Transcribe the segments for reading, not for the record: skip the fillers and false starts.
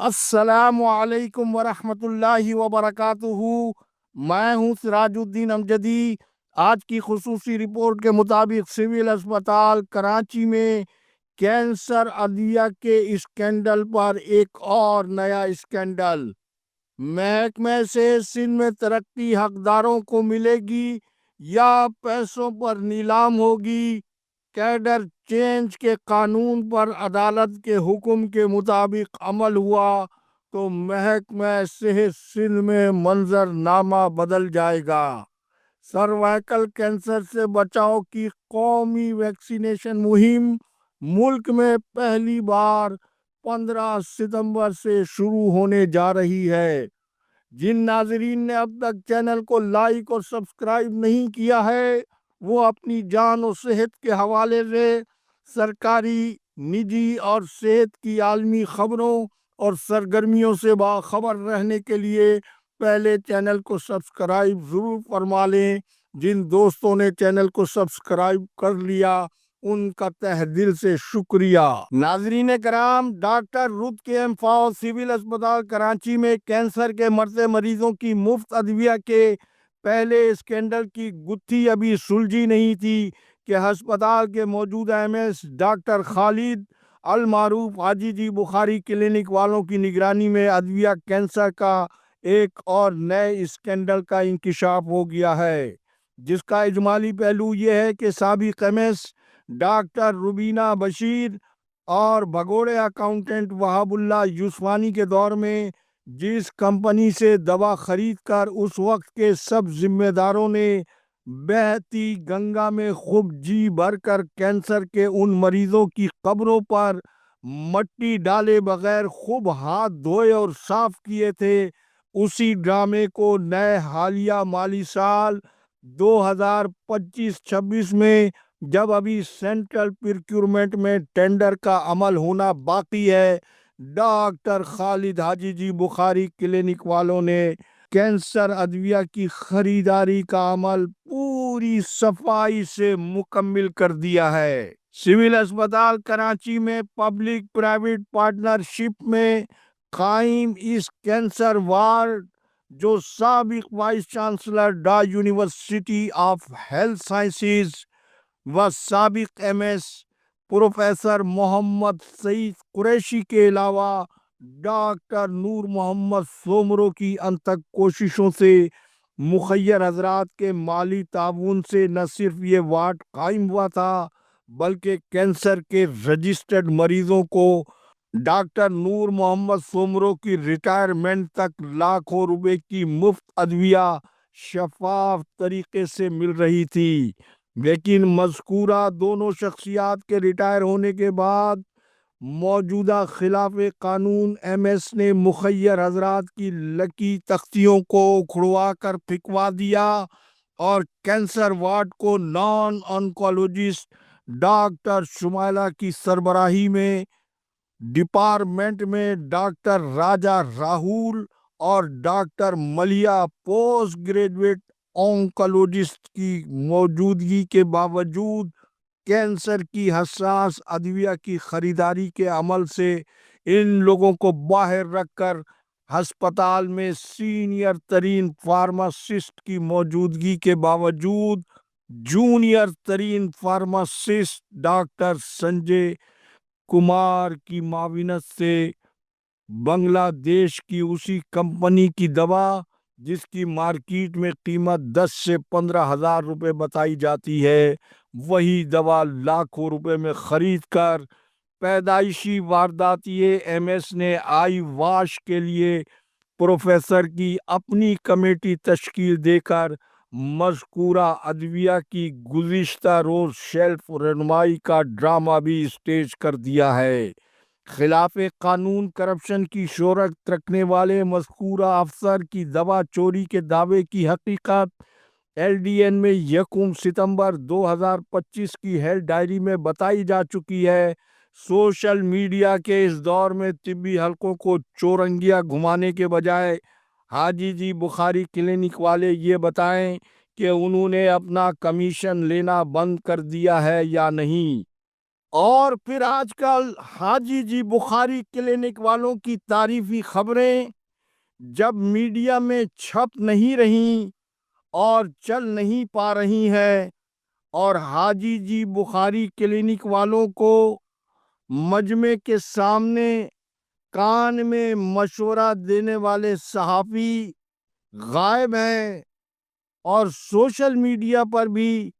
السلام علیکم ورحمۃ اللہ وبرکاتہ۔ میں ہوں سراج الدین امجدی۔ آج کی خصوصی رپورٹ کے مطابق سول اسپتال کراچی میں کینسر ادویہ کے اسکینڈل پر ایک اور نیا اسکینڈل۔ محکمہ سے سندھ میں ترقی حقداروں کو ملے گی یا پیسوں پر نیلام ہوگی؟ کیڈر چینج کے قانون پر عدالت کے حکم کے مطابق عمل ہوا تو محکمہ صحت سندھ میں منظرنامہ بدل جائے گا۔ سروائیکل کینسر سے بچاؤ کی قومی ویکسینیشن مہم ملک میں پہلی بار 15 ستمبر سے شروع ہونے جا رہی ہے۔ جن ناظرین نے اب تک چینل کو لائک اور سبسکرائب نہیں کیا ہے وہ اپنی جان و صحت کے حوالے سے سرکاری، نجی اور صحت کی عالمی خبروں اور سرگرمیوں سے باخبر رہنے کے لیے پہلے چینل کو سبسکرائب ضرور فرما لیں۔ جن دوستوں نے چینل کو سبسکرائب کر لیا ان کا تہ دل سے شکریہ۔ ناظرین کرام، ڈاکٹر رود کے ایم فاؤ سول اسپتال کراچی میں کینسر کے مرتے مریضوں کی مفت ادویہ کے پہلے اسکینڈل کی گتھی ابھی سلجھی نہیں تھی کہ ہسپتال کے موجودہ ایم ایس ڈاکٹر خالد المعروف حاجی جی بخاری کلینک والوں کی نگرانی میں ادویہ کینسر کا ایک اور نئے اسکینڈل کا انکشاف ہو گیا ہے، جس کا اجمالی پہلو یہ ہے کہ سابق M S doctor Rubina Bashir اور بھگوڑے اکاؤنٹنٹ وہاب اللہ یوسفانی کے دور میں جس کمپنی سے دوا خرید کر اس وقت کے سب ذمہ داروں نے بہتی گنگا میں خوب جی بھر کر کینسر کے ان مریضوں کی قبروں پر مٹی ڈالے بغیر خوب ہاتھ دھوئے اور صاف کیے تھے، اسی ڈرامے کو نئے حالیہ مالی سال 2025-26 میں جب ابھی سینٹرل پروکیورمنٹ میں ٹینڈر کا عمل ہونا باقی ہے، ڈاکٹر خالد حاجی جی بخاری کلینک والوں نے کینسر ادویہ کی خریداری کا عمل پوری صفائی سے مکمل کر دیا ہے۔ سول اسپتال کراچی میں پبلک پرائیویٹ پارٹنرشپ میں قائم اس کینسر وارڈ جو سابق vice chancellor university of health sciences و سابق ایم ایس پروفیسر محمد سعید قریشی کے علاوہ ڈاکٹر نور محمد سومرو کی انتھک کوششوں سے مخیر حضرات کے مالی تعاون سے نہ صرف یہ وارڈ قائم ہوا تھا بلکہ کینسر کے رجسٹرڈ مریضوں کو ڈاکٹر نور محمد سومرو کی ریٹائرمنٹ تک لاکھوں روپے کی مفت ادویہ شفاف طریقے سے مل رہی تھی۔ لیکن مذکورہ دونوں شخصیات کے ریٹائر ہونے کے بعد موجودہ خلاف قانون ایم ایس نے مخیر حضرات کی لکی تختیوں کو اکھڑوا کر پھینکوا دیا اور کینسر وارڈ کو نان آنکولوجسٹ ڈاکٹر شمائلہ کی سربراہی میں ڈپارٹمنٹ میں ڈاکٹر راجہ راہول اور doctor Millia post graduate oncologist کی موجودگی کے باوجود کینسر کی حساس ادویہ کی خریداری کے عمل سے ان لوگوں کو باہر رکھ کر ہسپتال میں سینئر ترین فارماسسٹ کی موجودگی کے باوجود جونیئر ترین فارماسسٹ ڈاکٹر سنجے کمار کی معاونت سے بنگلہ دیش کی اسی کمپنی کی دوا جس کی مارکیٹ میں قیمت 10 سے 15 ہزار روپے بتائی جاتی ہے، وہی دوا لاکھوں روپے میں خرید کر پیدائشی وارداتیے ایم ایس نے آئی واش کے لیے پروفیسر کی اپنی کمیٹی تشکیل دے کر مذکورہ ادویہ کی گزشتہ روز شیلف رہنمائی کا ڈرامہ بھی سٹیج کر دیا ہے۔ خلاف قانون کرپشن کی شہرت رکھنے والے مذکورہ افسر کی دوا چوری کے دعوے کی حقیقت ایل ڈی این میں 1 ستمبر 2025 کی ہیلتھ ڈائری میں بتائی جا چکی ہے۔ سوشل میڈیا کے اس دور میں طبی حلقوں کو چورنگیا گھمانے کے بجائے حاجی جی بخاری کلینک والے یہ بتائیں کہ انہوں نے اپنا کمیشن لینا بند کر دیا ہے یا نہیں۔ اور پھر آج کل حاجی جی بخاری کلینک والوں کی تعریفی خبریں جب میڈیا میں چھپ نہیں رہیں اور چل نہیں پا رہی ہے، اور حاجی جی بخاری کلینک والوں کو مجمع کے سامنے کان میں مشورہ دینے والے صحافی غائب ہیں اور سوشل میڈیا پر بھی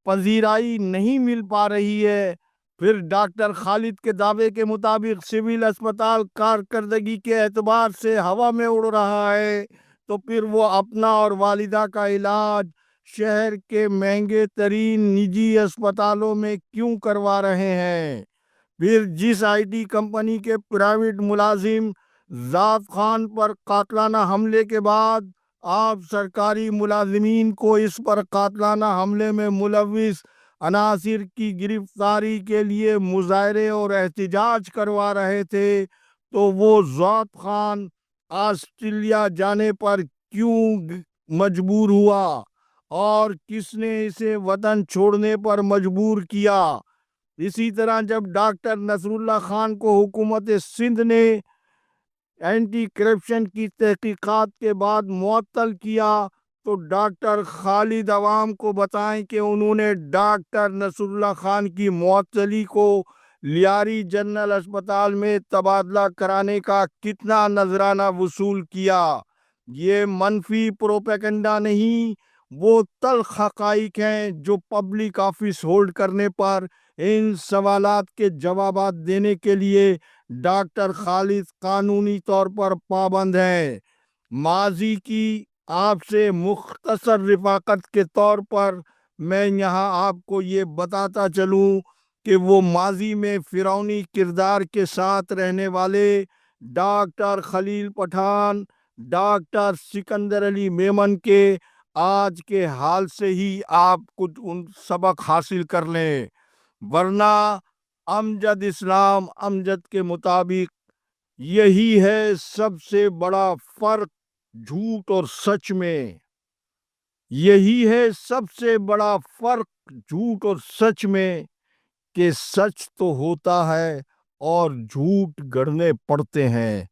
پذیرائی نہیں مل پا رہی ہے، پھر ڈاکٹر خالد کے دعوے کے مطابق سول اسپتال کارکردگی کے اعتبار سے ہوا میں اڑ رہا ہے، تو پھر وہ اپنا اور والدہ کا علاج شہر کے مہنگے ترین نجی اسپتالوں میں کیوں کروا رہے ہیں؟ پھر جس آئی ٹی کمپنی کے پرائیویٹ ملازم ذات خان پر قاتلانہ حملے کے بعد آپ سرکاری ملازمین کو اس پر قاتلانہ حملے میں ملوث عناصر کی گرفتاری کے لیے مظاہرے اور احتجاج کروا رہے تھے، تو وہ ذات خان آسٹریلیا جانے پر کیوں مجبور ہوا اور کس نے اسے وطن چھوڑنے پر مجبور کیا؟ اسی طرح جب ڈاکٹر نصر اللہ خان کو حکومت سندھ نے اینٹی کرپشن کی تحقیقات کے بعد معطل کیا، تو ڈاکٹر خالد عوام کو بتائیں کہ انہوں نے ڈاکٹر نصر اللہ خان کی معطلی کو لیاری جنرل اسپتال میں تبادلہ کرانے کا کتنا نذرانہ وصول کیا۔ یہ منفی پروپیگنڈا نہیں، وہ تلخ حقائق ہیں جو پبلک آفس ہولڈ کرنے پر ان سوالات کے جوابات دینے کے لیے ڈاکٹر خالد قانونی طور پر پابند ہیں۔ ماضی کی آپ سے مختصر رفاقت کے طور پر میں یہاں آپ کو یہ بتاتا چلوں کہ وہ ماضی میں فرعونی کردار کے ساتھ رہنے والے ڈاکٹر خلیل پٹھان، ڈاکٹر سکندر علی میمن کے آج کے حال سے ہی آپ کچھ ان سبق حاصل کر لیں، ورنہ امجد اسلام امجد کے مطابق یہی ہے سب سے بڑا فرق جھوٹ اور سچ میں، یہی ہے سب سے بڑا فرق جھوٹ اور سچ میں، کہ سچ تو ہوتا ہے اور جھوٹ گڑھنے پڑتے ہیں۔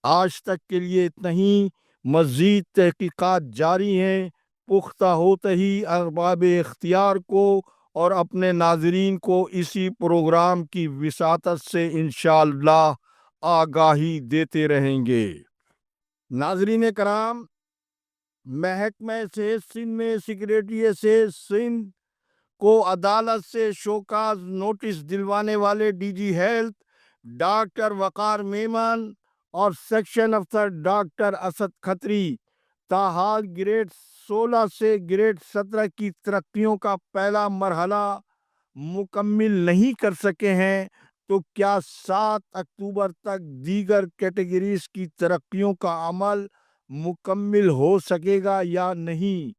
آج تک کے لیے اتنا ہی، مزید تحقیقات جاری ہیں، پختہ ہوتے ہی ارباب اختیار کو اور اپنے ناظرین کو اسی پروگرام کی وساطت سے انشاءاللہ آگاہی دیتے رہیں گے۔ ناظرین کرام، محکمہ صحت سندھ میں سیکریٹری صحت سندھ کو عدالت سے شوکاز نوٹس دلوانے والے ڈی جی ہیلتھ ڈاکٹر وقار میمن اور سیکشن افسر ڈاکٹر اسد کھتری تاحال گریڈ 16 سے گریڈ 17 کی ترقیوں کا پہلا مرحلہ مکمل نہیں کر سکے ہیں، تو کیا 7 اکتوبر تک دیگر کیٹیگریز کی ترقیوں کا عمل مکمل ہو سکے گا یا نہیں؟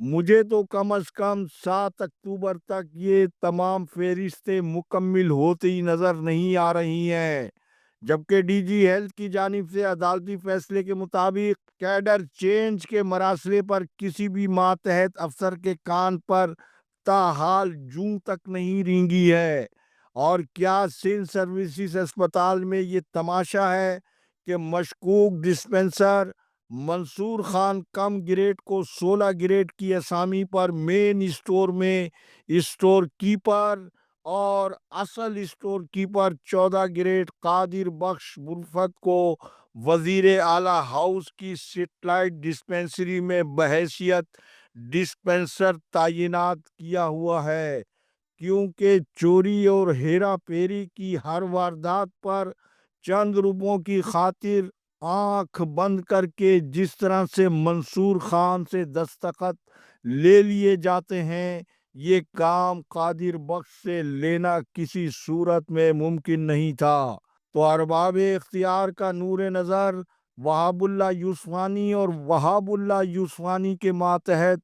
مجھے تو کم از کم 7 اکتوبر تک یہ تمام فہرستیں مکمل ہوتی نظر نہیں آ رہی ہیں، جبکہ ڈی جی ہیلتھ کی جانب سے عدالتی فیصلے کے مطابق کیڈر چینج کے مراسلے پر کسی بھی ماتحت افسر کے کان پر تاحال جوں تک نہیں رینگی ہے۔ اور کیا سندھ سروسز اسپتال میں یہ تماشا ہے کہ مشکوک ڈسپنسر منصور خان کم گریڈ کو 16 گریڈ کی اسامی پر مین اسٹور میں اسٹور کیپر اور اصل اسٹور کیپر 14 گریڈ قادر بخش برفت کو وزیر اعلیٰ ہاؤس کی سیٹلائٹ ڈسپنسری میں بحیثیت ڈسپنسر تعینات کیا ہوا ہے، کیونکہ چوری اور ہیرا پھیری کی ہر واردات پر چند روپوں کی خاطر آنکھ بند کر کے جس طرح سے منصور خان سے دستخط لے لیے جاتے ہیں، یہ کام قادر بخش سے لینا کسی صورت میں ممکن نہیں تھا۔ تو ارباب اختیار کا نور نظر وہاب اللہ یوسفانی اور وہاب اللہ یوسفانی کے ماتحت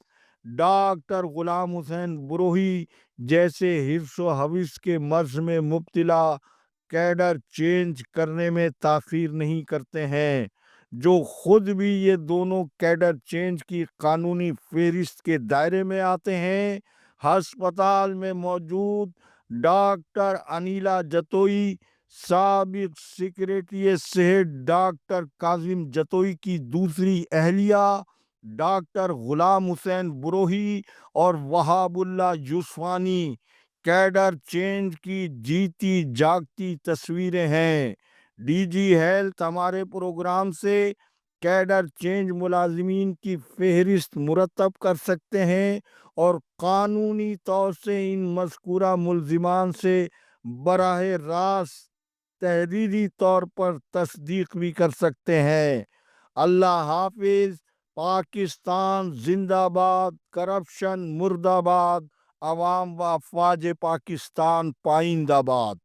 ڈاکٹر غلام حسین بروہی جیسے حرص و حوث کے مرض میں مبتلا کیڈر چینج کرنے میں تاخیر نہیں کرتے ہیں، جو خود بھی یہ دونوں کیڈر چینج کی قانونی فہرست کے دائرے میں آتے ہیں۔ ہسپتال میں موجود ڈاکٹر انیلا جتوئی، سابق سیکریٹری صحت ڈاکٹر کاظم جتوئی کی دوسری اہلیہ ڈاکٹر غلام حسین بروہی اور وہاب اللہ یوسفانی کیڈر چینج کی جیتی جاگتی تصویریں ہیں۔ ڈی جی ہیلتھ ہمارے پروگرام سے کیڈر چینج ملازمین کی فہرست مرتب کر سکتے ہیں اور قانونی طور سے ان مذکورہ ملزمان سے براہ راست تحریری طور پر تصدیق بھی کر سکتے ہیں۔ اللہ حافظ۔ پاکستان زندہ باد، کرپشن مردہ باد، عوام و افواج پاکستان پائندہ باد۔